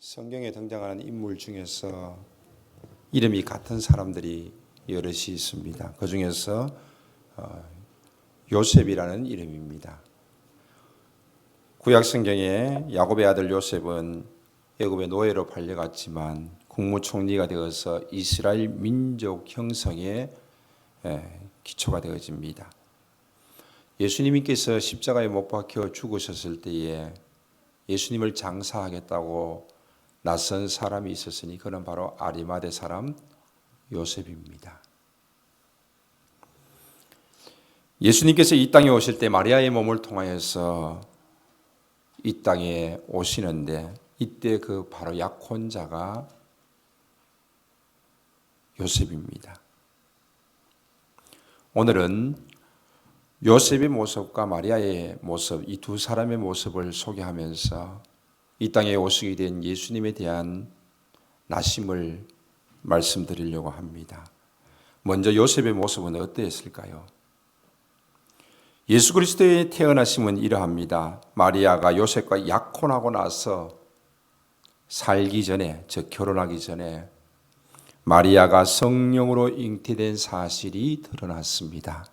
성경에 등장하는 인물 중에서 이름이 같은 사람들이 여럿이 있습니다. 그 중에서 요셉이라는 이름입니다. 구약 성경에 야곱의 아들 요셉은 애굽의 노예로 팔려갔지만 국무총리가 되어서 이스라엘 민족 형성의 기초가 되어집니다. 예수님께서 십자가에 못 박혀 죽으셨을 때에 예수님을 장사하겠다고 낯선 사람이 있었으니 그는 바로 아리마대 사람 요셉입니다. 예수님께서 이 땅에 오실 때 마리아의 몸을 통하여서 이 땅에 오시는데 이때 그 바로 약혼자가 요셉입니다. 오늘은 요셉의 모습과 마리아의 모습, 이 두 사람의 모습을 소개하면서 이 땅에 오시게 된 예수님에 대한 나심을 말씀드리려고 합니다. 먼저 요셉의 모습은 어떠했을까요? 예수 그리스도의 태어나심은 이러합니다. 마리아가 요셉과 약혼하고 나서 살기 전에, 즉 결혼하기 전에 마리아가 성령으로 잉태된 사실이 드러났습니다.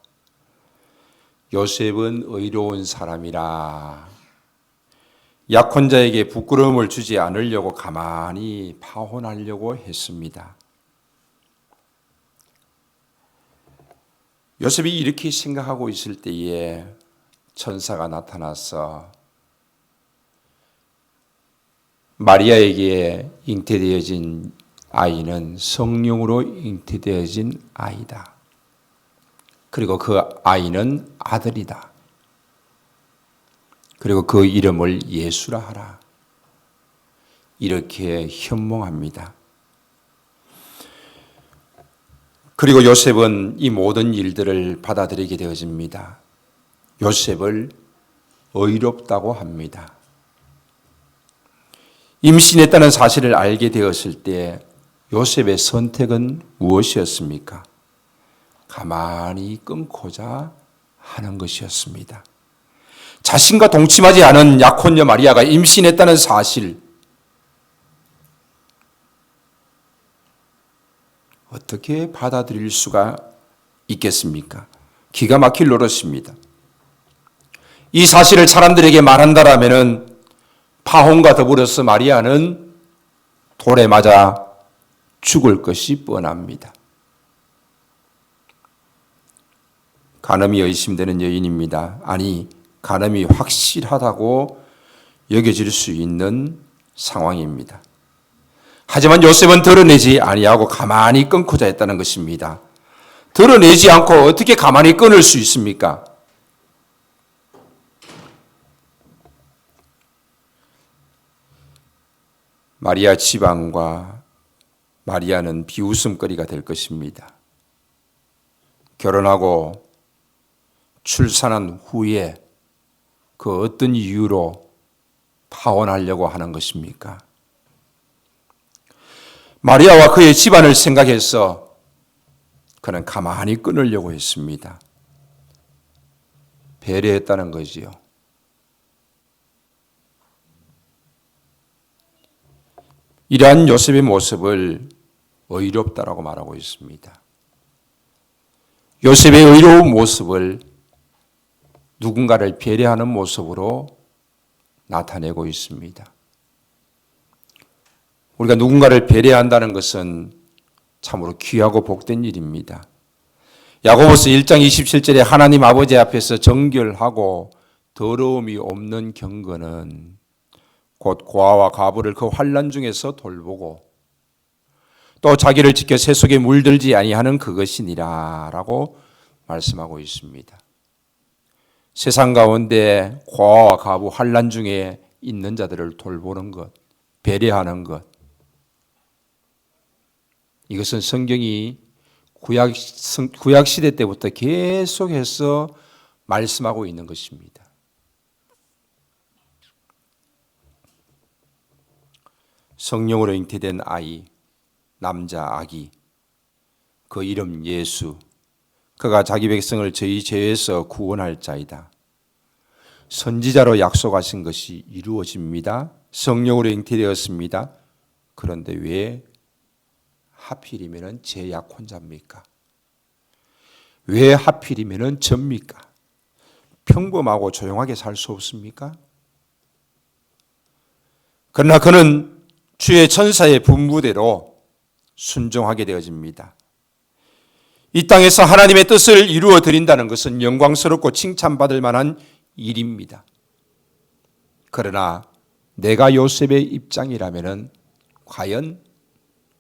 요셉은 의로운 사람이라 약혼자에게 부끄러움을 주지 않으려고 가만히 파혼하려고 했습니다. 요셉이 이렇게 생각하고 있을 때에 천사가 나타나서 마리아에게 잉태되어진 아이는 성령으로 잉태되어진 아이다. 그리고 그 아이는 아들이다. 그리고 그 이름을 예수라 하라. 이렇게 현몽합니다. 그리고 요셉은 이 모든 일들을 받아들이게 되어집니다. 요셉을 의롭다고 합니다. 임신했다는 사실을 알게 되었을 때 요셉의 선택은 무엇이었습니까? 가만히 끊고자 하는 것이었습니다. 자신과 동침하지 않은 약혼녀 마리아가 임신했다는 사실, 어떻게 받아들일 수가 있겠습니까? 기가 막힐 노릇입니다. 이 사실을 사람들에게 말한다라면 파혼과 더불어서 마리아는 돌에 맞아 죽을 것이 뻔합니다. 간음이 의심되는 여인입니다. 아니, 간음이 확실하다고 여겨질 수 있는 상황입니다. 하지만 요셉은 드러내지 아니하고 가만히 끊고자 했다는 것입니다. 드러내지 않고 어떻게 가만히 끊을 수 있습니까? 마리아 지방과 마리아는 비웃음거리가 될 것입니다. 결혼하고 출산한 후에 그 어떤 이유로 파혼하려고 하는 것입니까? 마리아와 그의 집안을 생각해서 그는 가만히 끊으려고 했습니다. 배려했다는 거지요. 이러한 요셉의 모습을 의롭다라고 말하고 있습니다. 요셉의 의로운 모습을 누군가를 배려하는 모습으로 나타내고 있습니다. 우리가 누군가를 배려한다는 것은 참으로 귀하고 복된 일입니다. 야고보서 1장 27절에 하나님 아버지 앞에서 정결하고 더러움이 없는 경건은 곧 고아와 과부를 그 환난 중에서 돌보고 또 자기를 지켜 새 속에 물들지 아니하는 그것이니라 라고 말씀하고 있습니다. 세상 가운데 고아와 과부 환난 중에 있는 자들을 돌보는 것, 배려하는 것, 이것은 성경이 구약 시대 때부터 계속해서 말씀하고 있는 것입니다. 성령으로 잉태된 아이, 남자 아기, 그 이름 예수, 그가 자기 백성을 저희 죄에서 구원할 자이다. 선지자로 약속하신 것이 이루어집니다. 성령으로 잉태되었습니다. 그런데 왜 하필이면 제 약혼자입니까? 왜 하필이면 접니까? 평범하고 조용하게 살 수 없습니까? 그러나 그는 주의 천사의 분부대로 순종하게 되어집니다. 이 땅에서 하나님의 뜻을 이루어 드린다는 것은 영광스럽고 칭찬받을 만한 일입니다. 그러나 내가 요셉의 입장이라면 과연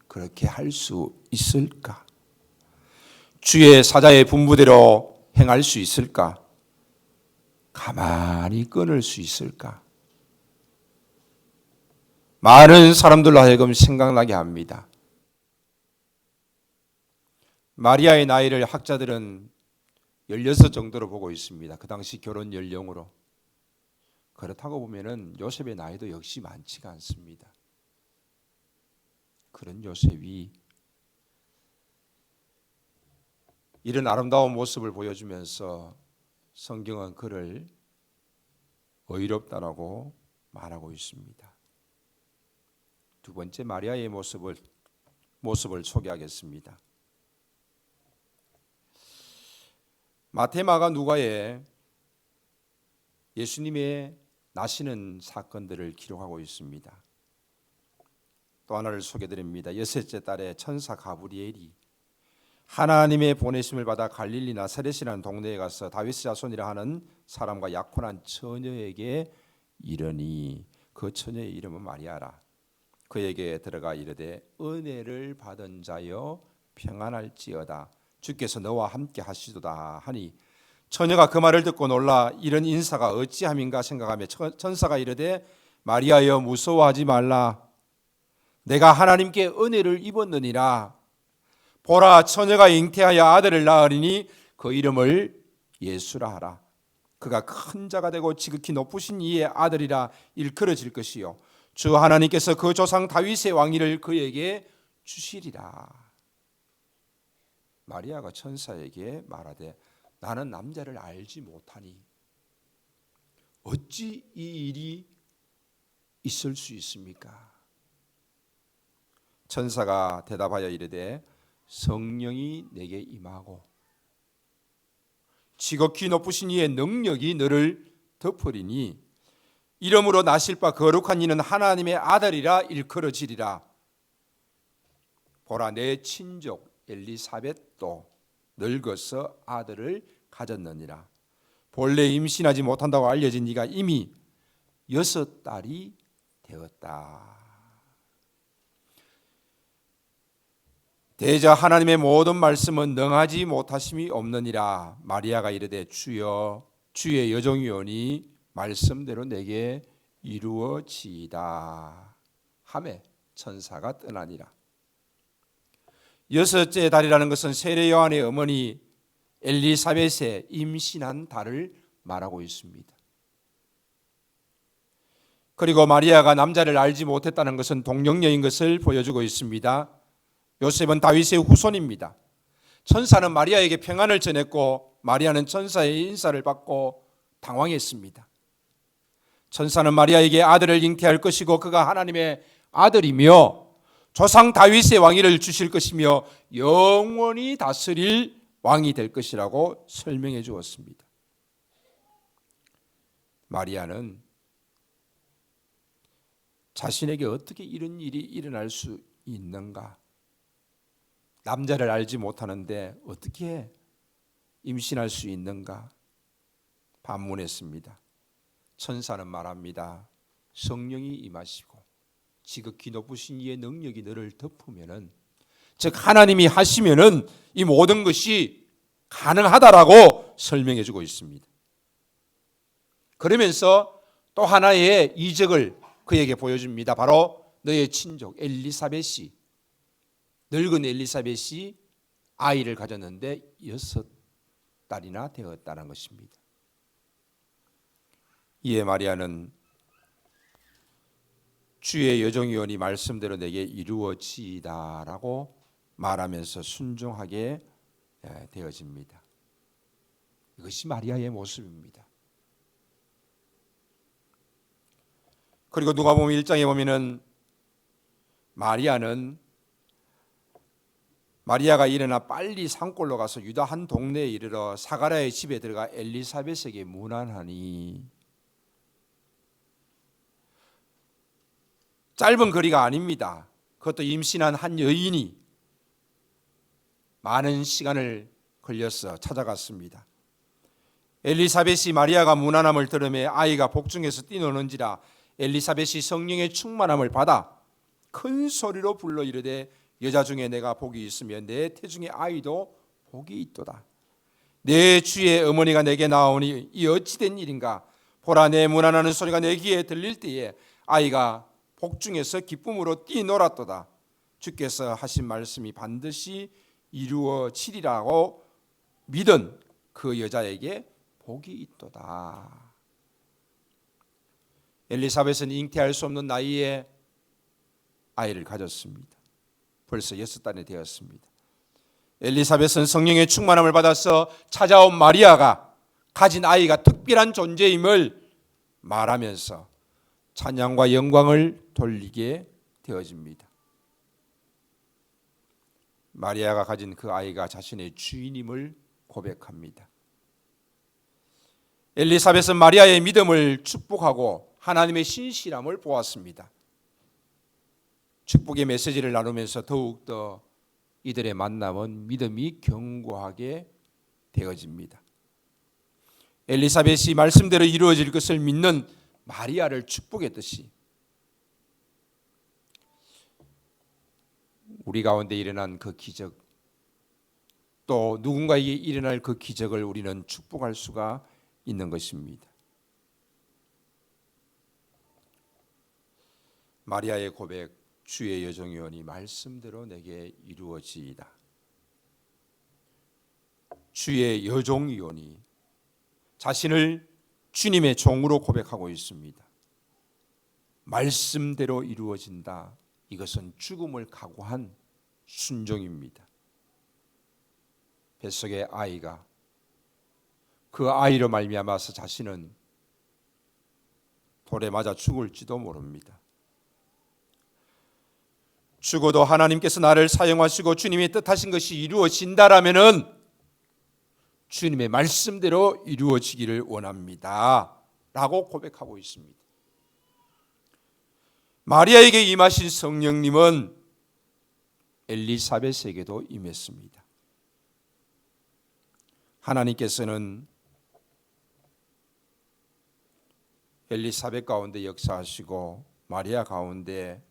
그렇게 할 수 있을까? 주의 사자의 분부대로 행할 수 있을까? 가만히 끊을 수 있을까? 많은 사람들로 하여금 생각나게 합니다. 마리아의 나이를 학자들은 16 정도로 보고 있습니다. 그 당시 결혼 연령으로. 그렇다고 보면은 요셉의 나이도 역시 많지가 않습니다. 그런 요셉이 이런 아름다운 모습을 보여주면서 성경은 그를 의롭다라고 말하고 있습니다. 두 번째 마리아의 모습을 소개하겠습니다. 마태, 마가, 누가에 예수님의 나시는 사건들을 기록하고 있습니다. 또 하나를 소개드립니다. 여섯째 달에 천사 가브리엘이 하나님의 보내심을 받아 갈릴리 나사렛이라는 동네에 가서 다윗의 자손이라 하는 사람과 약혼한 처녀에게 이르니, 그 처녀의 이름은 마리아라. 그에게 들어가 이르되 은혜를 받은 자여 평안할지어다, 주께서 너와 함께 하시도다 하니, 처녀가 그 말을 듣고 놀라 이런 인사가 어찌함인가 생각하며 천사가 이르되 마리아여 무서워하지 말라, 내가 하나님께 은혜를 입었느니라. 보라, 처녀가 잉태하여 아들을 낳으리니 그 이름을 예수라 하라. 그가 큰 자가 되고 지극히 높으신 이의 아들이라 일컬어질 것이요 주 하나님께서 그 조상 다윗의 왕위를 그에게 주시리라. 마리아가 천사에게 말하되 나는 남자를 알지 못하니 어찌 이 일이 있을 수 있습니까? 천사가 대답하여 이르되 성령이 내게 임하고 지극히 높으신 이의 능력이 너를 덮으리니 이름으로 나실 바 거룩한 이는 하나님의 아들이라 일컬어지리라. 보라, 내 친족 엘리사벳도 늙어서 아들을 가졌느니라. 본래 임신하지 못한다고 알려진 네가 이미 6달이 되었다. 대저 하나님의 모든 말씀은 능하지 못하심이 없느니라. 마리아가 이르되 주여, 주의 여종이오니 말씀대로 내게 이루어지이다 하매 천사가 떠나니라. 6째 달이라는 것은 세례 요한의 어머니 엘리사벳의 임신한 달을 말하고 있습니다. 그리고 마리아가 남자를 알지 못했다는 것은 동정녀인 것을 보여주고 있습니다. 요셉은 다윗의 후손입니다. 천사는 마리아에게 평안을 전했고 마리아는 천사의 인사를 받고 당황했습니다. 천사는 마리아에게 아들을 잉태할 것이고 그가 하나님의 아들이며 조상 다윗의 왕위를 주실 것이며 영원히 다스릴 왕이 될 것이라고 설명해 주었습니다. 마리아는 자신에게 어떻게 이런 일이 일어날 수 있는가? 남자를 알지 못하는데 어떻게 임신할 수 있는가? 반문했습니다. 천사는 말합니다. 성령이 임하시고 지극히 높으신 이의 능력이 너를 덮으면은, 즉 하나님이 하시면은 이 모든 것이 가능하다라고 설명해 주고 있습니다. 그러면서 또 하나의 이적을 그에게 보여줍니다. 바로 너의 친족 엘리사벳이, 늙은 엘리사벳이 아이를 가졌는데 6달이나 되었다는 것입니다. 이에 마리아는 주의 여종이오니 말씀대로 내게 이루어지이다라고 말하면서 순종하게 되어집니다. 이것이 마리아의 모습입니다. 그리고 누가복음 1장에 보면은 마리아가 일어나 빨리 산골로 가서 유다 한 동네에 이르러 사가랴의 집에 들어가 엘리사벳에게 문안하니, 짧은 거리가 아닙니다. 그것도 임신한 한 여인이 많은 시간을 걸려서 찾아갔습니다. 엘리사벳이 마리아가 문안함을 들으며 아이가 복중에서 뛰노는지라 엘리사벳이 성령의 충만함을 받아 큰 소리로 불러 이르되 여자 중에 내가 복이 있으며 내 태중의 아이도 복이 있도다. 내 주의 어머니가 내게 나오니 이 어찌 된 일인가? 보라, 내 문안하는 소리가 내 귀에 들릴 때에 아이가 복중에서 기쁨으로 뛰놀았도다. 주께서 하신 말씀이 반드시 이루어지리라고 믿은 그 여자에게 복이 있도다. 엘리사벳은 잉태할 수 없는 나이에 아이를 가졌습니다. 벌써 6달이 되었습니다. 엘리사벳은 성령의 충만함을 받아서 찾아온 마리아가 가진 아이가 특별한 존재임을 말하면서 찬양과 영광을 돌리게 되어집니다. 마리아가 가진 그 아이가 자신의 주인임을 고백합니다. 엘리사벳은 마리아의 믿음을 축복하고 하나님의 신실함을 보았습니다. 축복의 메시지를 나누면서 더욱더 이들의 만남은 믿음이 견고하게 되어집니다. 엘리사벳이 말씀대로 이루어질 것을 믿는 마리아를 축복했듯이 우리 가운데 일어난 그 기적, 또 누군가에게 일어날 그 기적을 우리는 축복할 수가 있는 것입니다. 마리아의 고백, 주의 여종이오니 말씀대로 내게 이루어지이다. 주의 여종이오니 자신을 주님의 종으로 고백하고 있습니다. 말씀대로 이루어진다. 이것은 죽음을 각오한 순종입니다. 뱃속의 아이가, 그 아이로 말미암아서 자신은 돌에 맞아 죽을지도 모릅니다. 죽어도 하나님께서 나를 사용하시고 주님의 뜻하신 것이 이루어진다라면은 주님의 말씀대로 이루어지기를 원합니다 라고 고백하고 있습니다. 마리아에게 임하신 성령님은 엘리사벳에게도 임했습니다. 하나님께서는 엘리사벳 가운데 역사하시고 마리아 가운데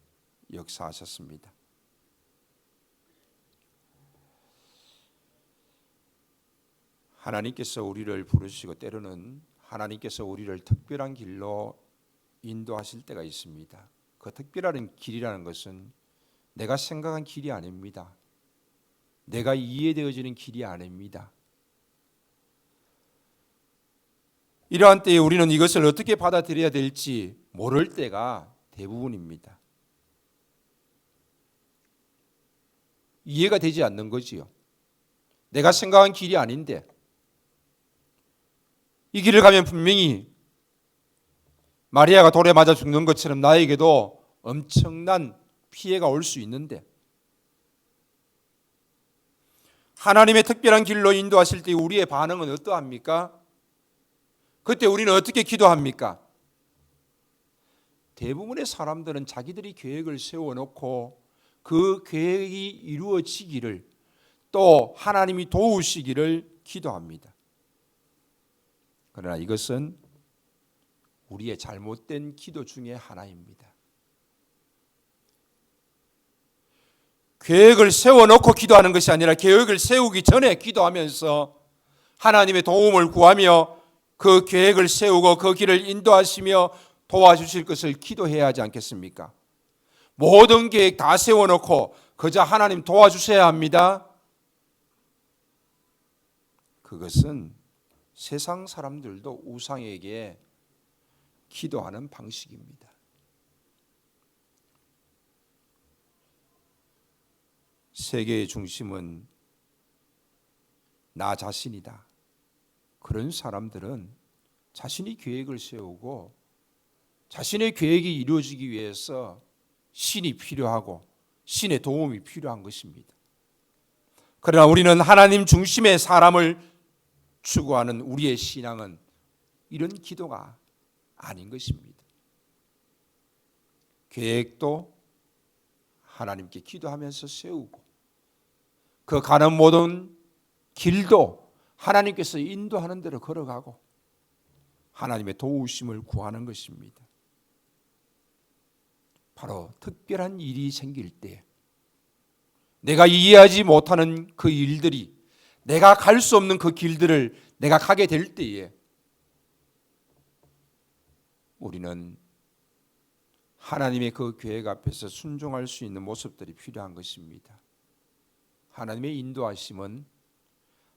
역사하셨습니다. 하나님께서 우리를 부르시고 때로는 하나님께서 우리를 특별한 길로 인도하실 때가 있습니다. 그 특별한 길이라는 것은 내가 생각한 길이 아닙니다. 내가 이해되어지는 길이 아닙니다. 이러한 때에 우리는 이것을 어떻게 받아들여야 될지 모를 때가 대부분입니다. 이해가 되지 않는 거지요. 내가 생각한 길이 아닌데 이 길을 가면 분명히 마리아가 돌에 맞아 죽는 것처럼 나에게도 엄청난 피해가 올 수 있는데 하나님의 특별한 길로 인도하실 때 우리의 반응은 어떠합니까? 그때 우리는 어떻게 기도합니까? 대부분의 사람들은 자기들이 계획을 세워놓고 그 계획이 이루어지기를, 또 하나님이 도우시기를 기도합니다. 그러나 이것은 우리의 잘못된 기도 중에 하나입니다. 계획을 세워놓고 기도하는 것이 아니라 계획을 세우기 전에 기도하면서 하나님의 도움을 구하며 그 계획을 세우고 그 길을 인도하시며 도와주실 것을 기도해야 하지 않겠습니까? 모든 계획 다 세워놓고 그저 하나님 도와주셔야 합니다. 그것은 세상 사람들도 우상에게 기도하는 방식입니다. 세계의 중심은 나 자신이다. 그런 사람들은 자신이 계획을 세우고 자신의 계획이 이루어지기 위해서 신이 필요하고 신의 도움이 필요한 것입니다. 그러나 우리는 하나님 중심의 사람을 추구하는 우리의 신앙은 이런 기도가 아닌 것입니다. 계획도 하나님께 기도하면서 세우고 그 가는 모든 길도 하나님께서 인도하는 대로 걸어가고 하나님의 도우심을 구하는 것입니다. 바로 특별한 일이 생길 때 내가 이해하지 못하는 그 일들이 내가 갈 수 없는 그 길들을 내가 가게 될 때에 우리는 하나님의 그 계획 앞에서 순종할 수 있는 모습들이 필요한 것입니다. 하나님의 인도하심은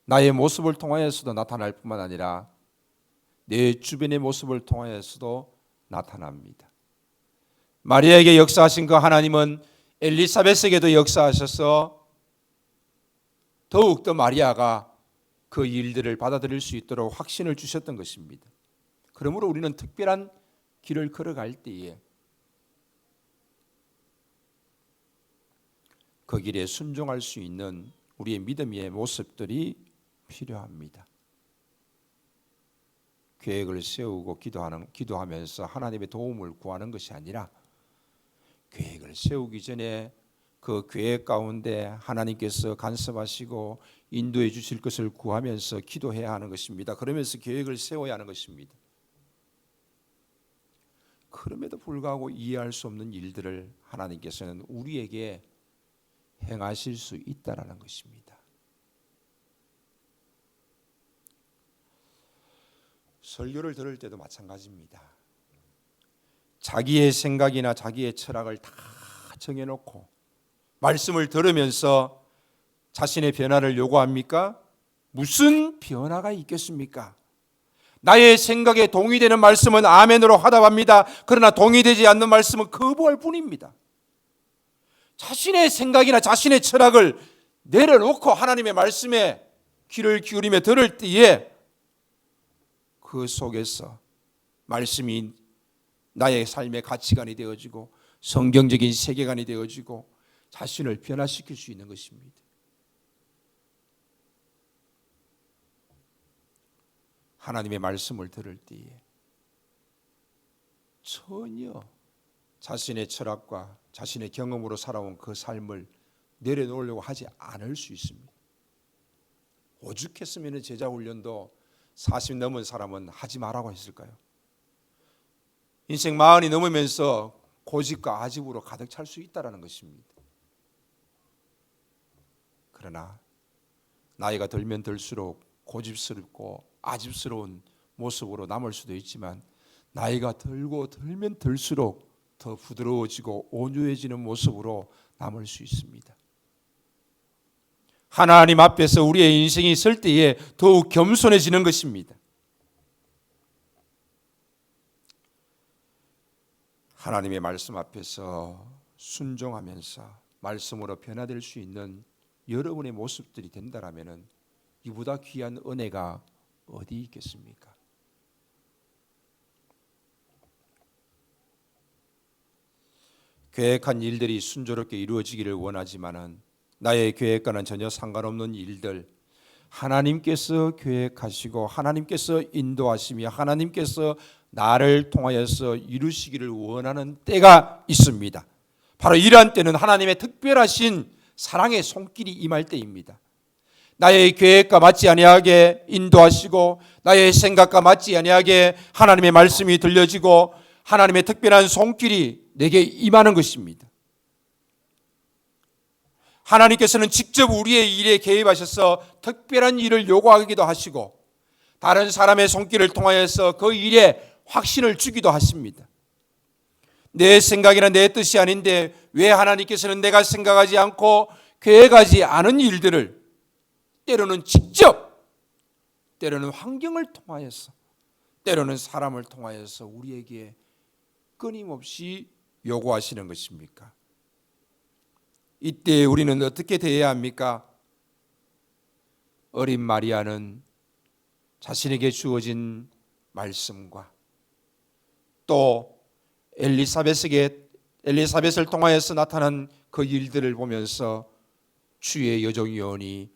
나의 모습을 통하여서도 나타날 뿐만 아니라 내 주변의 모습을 통하여서도 나타납니다. 마리아에게 역사하신 그 하나님은 엘리사벳에게도 역사하셔서 더욱더 마리아가 그 일들을 받아들일 수 있도록 확신을 주셨던 것입니다. 그러므로 우리는 특별한 길을 걸어갈 때에 그 길에 순종할 수 있는 우리의 믿음의 모습들이 필요합니다. 계획을 세우고 기도하면서 하나님의 도움을 구하는 것이 아니라 계획을 세우기 전에 그 계획 가운데 하나님께서 간섭하시고 인도해 주실 것을 구하면서 기도해야 하는 것입니다. 그러면서 계획을 세워야 하는 것입니다. 그럼에도 불구하고 이해할 수 없는 일들을 하나님께서는 우리에게 행하실 수 있다라는 것입니다. 설교를 들을 때도 마찬가지입니다. 자기의 생각이나 자기의 철학을 다 정해놓고 말씀을 들으면서 자신의 변화를 요구합니까? 무슨 변화가 있겠습니까? 나의 생각에 동의되는 말씀은 아멘으로 화답합니다. 그러나 동의되지 않는 말씀은 거부할 뿐입니다. 자신의 생각이나 자신의 철학을 내려놓고 하나님의 말씀에 귀를 기울이며 들을 때에 그 속에서 말씀이 나의 삶의 가치관이 되어지고 성경적인 세계관이 되어지고 자신을 변화시킬 수 있는 것입니다. 하나님의 말씀을 들을 때에 전혀 자신의 철학과 자신의 경험으로 살아온 그 삶을 내려놓으려고 하지 않을 수 있습니다. 오죽했으면 제자 훈련도 40 넘은 사람은 하지 말라고 했을까요? 인생 40이 넘으면서 고집과 아집으로 가득 찰 수 있다는 것입니다. 그러나 나이가 들면 들수록 고집스럽고 아집스러운 모습으로 남을 수도 있지만 나이가 들면 들수록 더 부드러워지고 온유해지는 모습으로 남을 수 있습니다. 하나님 앞에서 우리의 인생이 설 때에 더욱 겸손해지는 것입니다. 하나님의 말씀 앞에서 순종하면서 말씀으로 변화될 수 있는 여러분의 모습들이 된다라면 이보다 귀한 은혜가 어디 있겠습니까? 계획한 일들이 순조롭게 이루어지기를 원하지만은 나의 계획과는 전혀 상관없는 일들 하나님께서 계획하시고 하나님께서 인도하시며 하나님께서 나를 통하여서 이루시기를 원하는 때가 있습니다. 바로 이러한 때는 하나님의 특별하신 사랑의 손길이 임할 때입니다. 나의 계획과 맞지 아니하게 인도하시고 나의 생각과 맞지 아니하게 하나님의 말씀이 들려지고 하나님의 특별한 손길이 내게 임하는 것입니다. 하나님께서는 직접 우리의 일에 개입하셔서 특별한 일을 요구하기도 하시고 다른 사람의 손길을 통하여서 그 일에 확신을 주기도 하십니다. 내 생각이나 내 뜻이 아닌데 왜 하나님께서는 내가 생각하지 않고 계획하지 않은 일들을 때로는 직접, 때로는 환경을 통하여서, 때로는 사람을 통하여서 우리에게 끊임없이 요구하시는 것입니까? 이때 우리는 어떻게 대해야 합니까? 어린 마리아는 자신에게 주어진 말씀과 또 엘리사벳을 통하여서 나타난 그 일들을 보면서 주의 여종이오니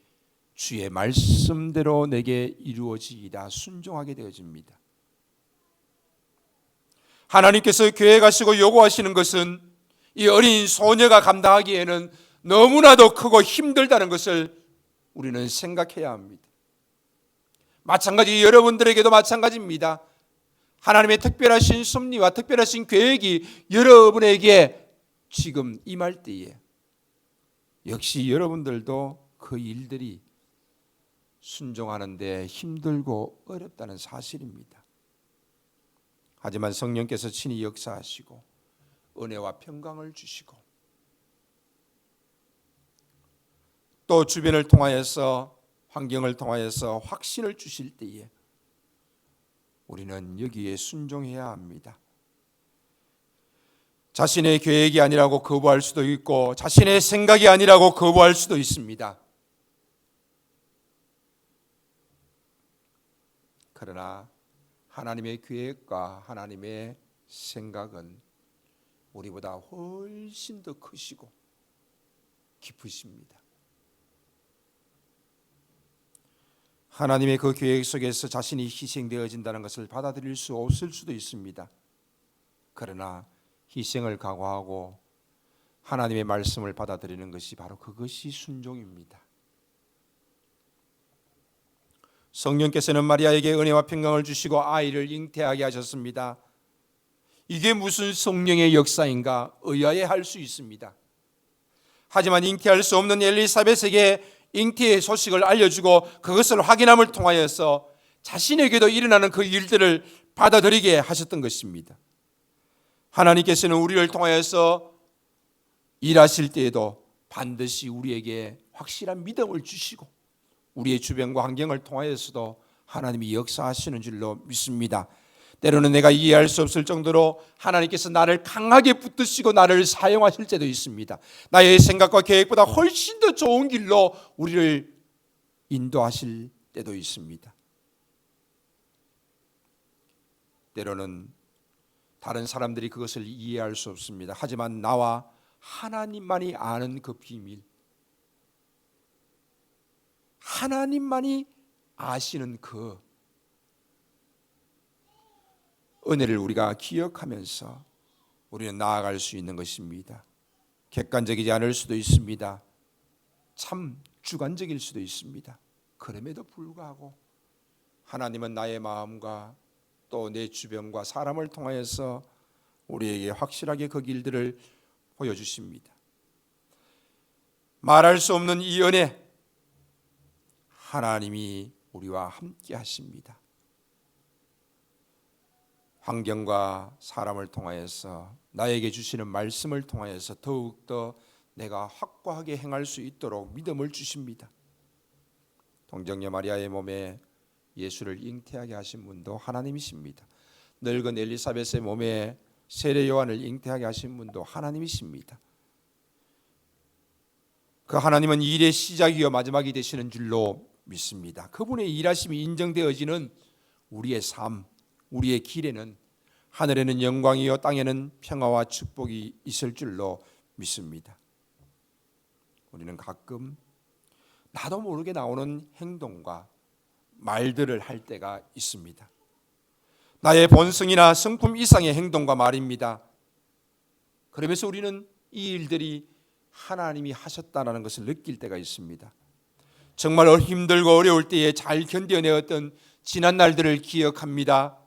주의 말씀대로 내게 이루어지이다 순종하게 되어집니다. 하나님께서 교회에 가시고 요구하시는 것은 이 어린 소녀가 감당하기에는 너무나도 크고 힘들다는 것을 우리는 생각해야 합니다. 마찬가지 여러분들에게도 마찬가지입니다. 하나님의 특별하신 섭리와 특별하신 계획이 여러분에게 지금 임할 때에 역시 여러분들도 그 일들이 순종하는데 힘들고 어렵다는 사실입니다. 하지만 성령께서 친히 역사하시고 은혜와 평강을 주시고 또 주변을 통하여서 환경을 통하여서 확신을 주실 때에 우리는 여기에 순종해야 합니다. 자신의 계획이 아니라고 거부할 수도 있고 자신의 생각이 아니라고 거부할 수도 있습니다. 그러나 하나님의 계획과 하나님의 생각은 우리보다 훨씬 더 크시고 깊으십니다. 하나님의 그 계획 속에서 자신이 희생되어진다는 것을 받아들일 수 없을 수도 있습니다. 그러나 희생을 각오하고 하나님의 말씀을 받아들이는 것이 바로 그것이 순종입니다. 성령께서는 마리아에게 은혜와 평강을 주시고 아이를 잉태하게 하셨습니다. 이게 무슨 성령의 역사인가 의아해할 수 있습니다. 하지만 잉태할 수 없는 엘리사벳에게 잉태의 소식을 알려주고 그것을 확인함을 통하여서 자신에게도 일어나는 그 일들을 받아들이게 하셨던 것입니다. 하나님께서는 우리를 통하여서 일하실 때에도 반드시 우리에게 확실한 믿음을 주시고 우리의 주변과 환경을 통하여서도 하나님이 역사하시는 줄로 믿습니다. 때로는 내가 이해할 수 없을 정도로 하나님께서 나를 강하게 붙드시고 나를 사용하실 때도 있습니다. 나의 생각과 계획보다 훨씬 더 좋은 길로 우리를 인도하실 때도 있습니다. 때로는 다른 사람들이 그것을 이해할 수 없습니다. 하지만 나와 하나님만이 아는 그 비밀, 하나님만이 아시는 그 은혜를 우리가 기억하면서 우리는 나아갈 수 있는 것입니다. 객관적이지 않을 수도 있습니다. 참 주관적일 수도 있습니다. 그럼에도 불구하고 하나님은 나의 마음과 또 내 주변과 사람을 통하여서 우리에게 확실하게 그 길들을 보여주십니다. 말할 수 없는 이 은혜, 하나님이 우리와 함께 하십니다. 환경과 사람을 통하여서 나에게 주시는 말씀을 통하여서 더욱더 내가 확고하게 행할 수 있도록 믿음을 주십니다. 동정녀 마리아의 몸에 예수를 잉태하게 하신 분도 하나님이십니다. 늙은 엘리사벳의 몸에 세례 요한을 잉태하게 하신 분도 하나님이십니다. 그 하나님은 일의 시작이요 마지막이 되시는 줄로 믿습니다. 그분의 일하심이 인정되어지는 우리의 삶, 우리의 길에는 하늘에는 영광이요 땅에는 평화와 축복이 있을 줄로 믿습니다. 우리는 가끔 나도 모르게 나오는 행동과 말들을 할 때가 있습니다. 나의 본성이나 성품 이상의 행동과 말입니다. 그러면서 우리는 이 일들이 하나님이 하셨다는 것을 느낄 때가 있습니다. 정말 힘들고 어려울 때에 잘 견뎌내었던 지난 날들을 기억합니다.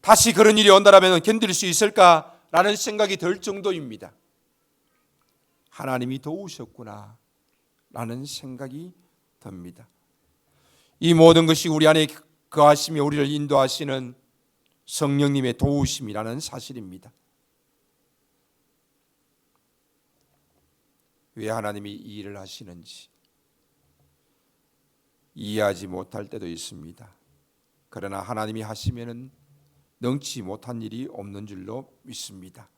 다시 그런 일이 온다면 견딜 수 있을까라는 생각이 들 정도입니다. 하나님이 도우셨구나 라는 생각이 듭니다. 이 모든 것이 우리 안에 거하시며 우리를 인도하시는 성령님의 도우심이라는 사실입니다. 왜 하나님이 이 일을 하시는지 이해하지 못할 때도 있습니다. 그러나 하나님이 하시면은 능치 못한 일이 없는 줄로 믿습니다.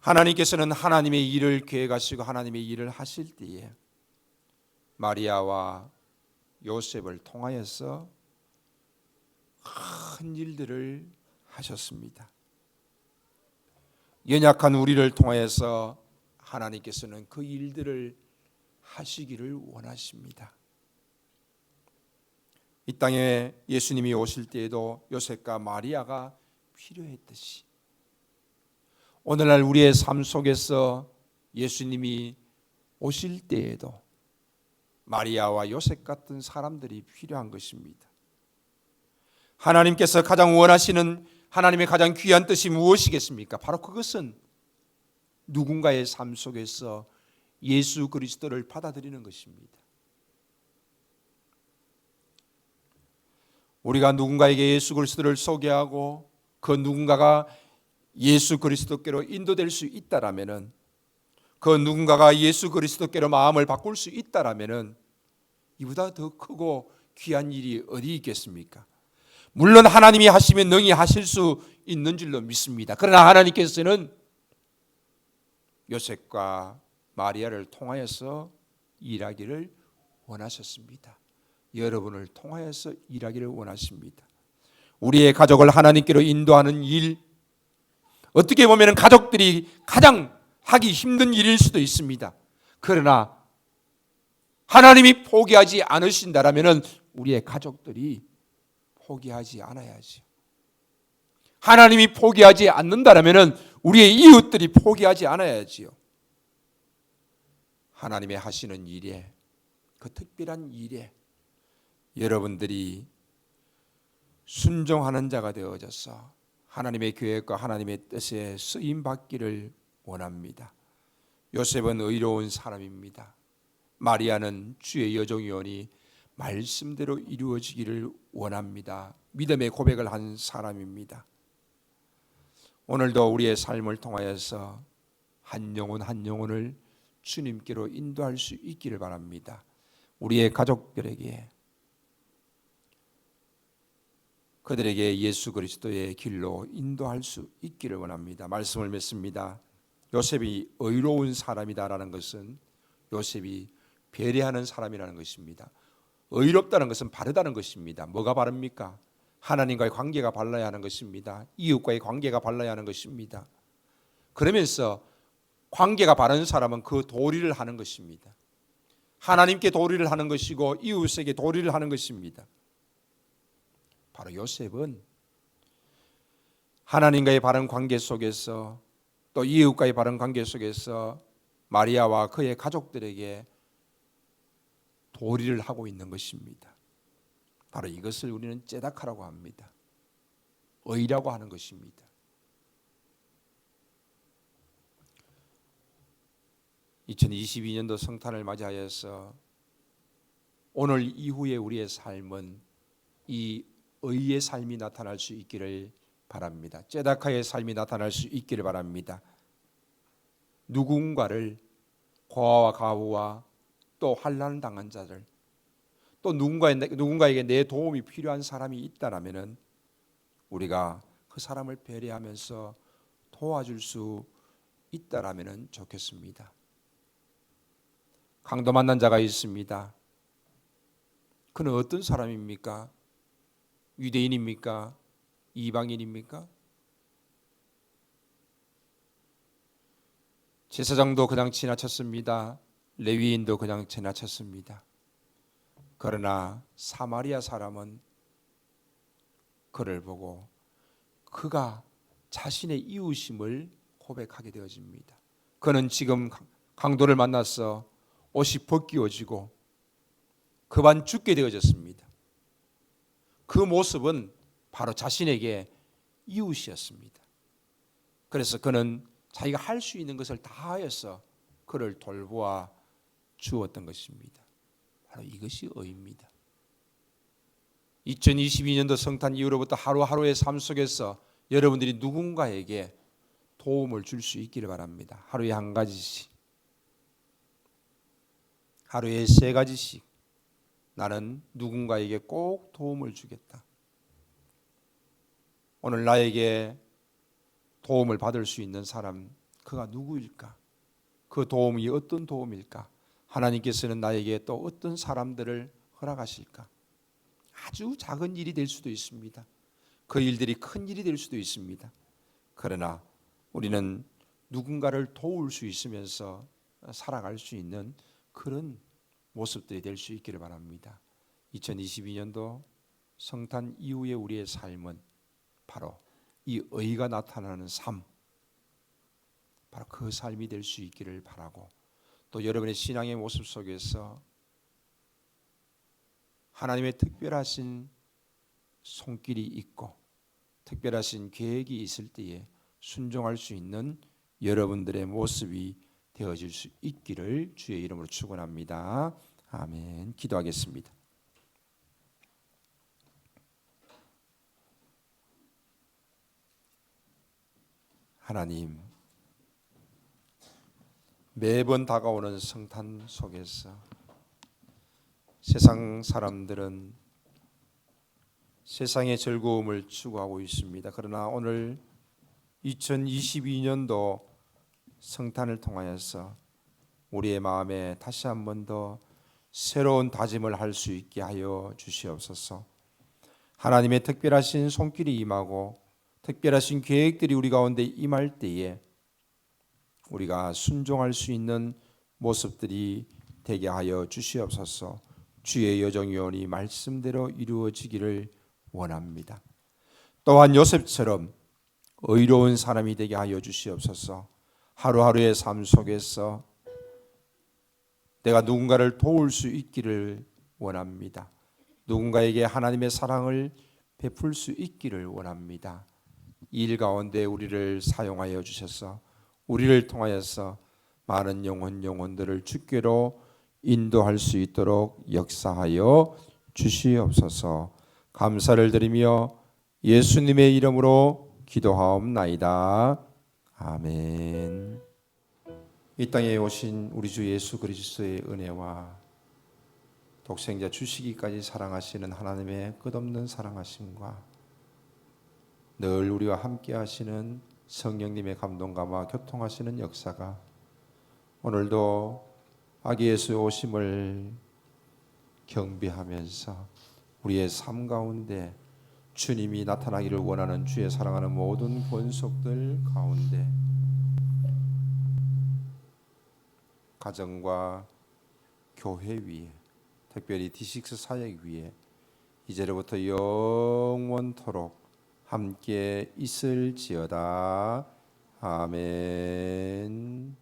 하나님께서는 하나님의 일을 계획하시고 하나님의 일을 하실 때에 마리아와 요셉을 통하여서 큰 일들을 하셨습니다. 연약한 우리를 통하여서 하나님께서는 그 일들을 하시기를 원하십니다. 이 땅에 예수님이 오실 때에도 요셉과 마리아가 필요했듯이 오늘날 우리의 삶 속에서 예수님이 오실 때에도 마리아와 요셉 같은 사람들이 필요한 것입니다. 하나님께서 가장 원하시는 하나님의 가장 귀한 뜻이 무엇이겠습니까? 바로 그것은 누군가의 삶 속에서 예수 그리스도를 받아들이는 것입니다. 우리가 누군가에게 예수 그리스도를 소개하고 그 누군가가 예수 그리스도께로 인도될 수 있다라면은, 그 누군가가 예수 그리스도께로 마음을 바꿀 수 있다라면은 이보다 더 크고 귀한 일이 어디 있겠습니까? 물론 하나님이 하시면 능히 하실 수 있는 줄로 믿습니다. 그러나 하나님께서는 요셉과 마리아를 통하여서 일하기를 원하셨습니다. 여러분을 통하여서 일하기를 원하십니다. 우리의 가족을 하나님께로 인도하는 일, 어떻게 보면 가족들이 가장 하기 힘든 일일 수도 있습니다. 그러나 하나님이 포기하지 않으신다라면 우리의 가족들이 포기하지 않아야지. 하나님이 포기하지 않는다라면 우리의 이웃들이 포기하지 않아야지요. 하나님의 하시는 일에, 그 특별한 일에 여러분들이 순종하는 자가 되어져서 하나님의 계획과 하나님의 뜻에 쓰임 받기를 원합니다. 요셉은 의로운 사람입니다. 마리아는 주의 여종이오니 말씀대로 이루어지기를 원합니다. 믿음의 고백을 한 사람입니다. 오늘도 우리의 삶을 통하여서 한 영혼 한 영혼을 주님께로 인도할 수 있기를 바랍니다. 우리의 가족들에게, 그들에게 예수 그리스도의 길로 인도할 수 있기를 원합니다. 말씀을 맺습니다. 요셉이 의로운 사람이다라는 것은 요셉이 배려하는 사람이라는 것입니다. 의롭다는 것은 바르다는 것입니다. 뭐가 바릅니까? 하나님과의 관계가 발라야 하는 것입니다. 이웃과의 관계가 발라야 하는 것입니다. 그러면서 관계가 바른 사람은 그 도리를 하는 것입니다. 하나님께 도리를 하는 것이고 이웃에게 도리를 하는 것입니다. 바로 요셉은 하나님과의 바른 관계 속에서 또 이웃과의 바른 관계 속에서 마리아와 그의 가족들에게 도리를 하고 있는 것입니다. 바로 이것을 우리는 째다카라고 합니다. 의라고 하는 것입니다. (2022년도) 성탄을 맞이하여서 오늘 이후에 우리의 삶은 이 의의 삶이 나타날 수 있기를 바랍니다. 째다카의 삶이 나타날 수 있기를 바랍니다. 누군가를, 고아와 가부와 또 환난 당한 자들, 또 누군가에게 내 도움이 필요한 사람이 있다라면은 우리가 그 사람을 배려하면서 도와줄 수 있다라면은 좋겠습니다. 강도 만난 자가 있습니다. 그는 어떤 사람입니까? 유대인입니까? 이방인입니까? 제사장도 그냥 지나쳤습니다. 레위인도 그냥 지나쳤습니다. 그러나 사마리아 사람은 그를 보고 그가 자신의 이웃임을 고백하게 되어집니다. 그는 지금 강도를 만나서 옷이 벗기워지고 그만 죽게 되어졌습니다. 그 모습은 바로 자신에게 이웃이었습니다. 그래서 그는 자기가 할 수 있는 것을 다 하여서 그를 돌보아 주었던 것입니다. 바로 이것이 의입니다. 2022년도 성탄 이후로부터 하루하루의 삶 속에서 여러분들이 누군가에게 도움을 줄 수 있기를 바랍니다. 하루에 한 가지씩, 하루에 3가지씩 나는 누군가에게 꼭 도움을 주겠다. 오늘 나에게 도움을 받을 수 있는 사람, 그가 누구일까? 그 도움이 어떤 도움일까? 하나님께서는 나에게 또 어떤 사람들을 허락하실까? 아주 작은 일이 될 수도 있습니다. 그 일들이 큰 일이 될 수도 있습니다. 그러나 우리는 누군가를 도울 수 있으면서 살아갈 수 있는 그런 모습들이 될 수 있기를 바랍니다. 2022년도 성탄 이후의 우리의 삶은 바로 이 의가 나타나는 삶, 바로 그 삶이 될 수 있기를 바라고, 또 여러분의 신앙의 모습 속에서 하나님의 특별하신 손길이 있고 특별하신 계획이 있을 때에 순종할 수 있는 여러분들의 모습이 되어질 수 있기를 주의 이름으로 축원합니다. 아멘. 기도하겠습니다. 하나님, 매번 다가오는 성탄 속에서 세상 사람들은 세상의 즐거움을 추구하고 있습니다. 그러나 오늘 2022년도 성탄을 통하여서 우리의 마음에 다시 한 번 더 새로운 다짐을 할 수 있게 하여 주시옵소서. 하나님의 특별하신 손길이 임하고 특별하신 계획들이 우리 가운데 임할 때에 우리가 순종할 수 있는 모습들이 되게 하여 주시옵소서. 주의 여정연이 말씀대로 이루어지기를 원합니다. 또한 요셉처럼 의로운 사람이 되게 하여 주시옵소서. 하루하루의 삶 속에서 내가 누군가를 도울 수 있기를 원합니다. 누군가에게 하나님의 사랑을 베풀 수 있기를 원합니다. 이 일 가운데 우리를 사용하여 주셔서 우리를 통하여서 많은 영혼들을 주께로 인도할 수 있도록 역사하여 주시옵소서. 감사를 드리며 예수님의 이름으로 기도하옵나이다. 아멘. 이 땅에 오신 우리 주 예수 그리스도의 은혜와 독생자 주시기까지 사랑하시는 하나님의 끝없는 사랑하심과 늘 우리와 함께 하시는 성령님의 감동감과 교통하시는 역사가 오늘도 아기 예수의 오심을 경배하면서 우리의 삶 가운데 주님이 나타나기를 원하는 주의 사랑하는 모든 권속들 가운데 가정과 교회 위에 특별히 D6 사역 위에 이제로부터 영원토록 함께 있을지어다. 아멘.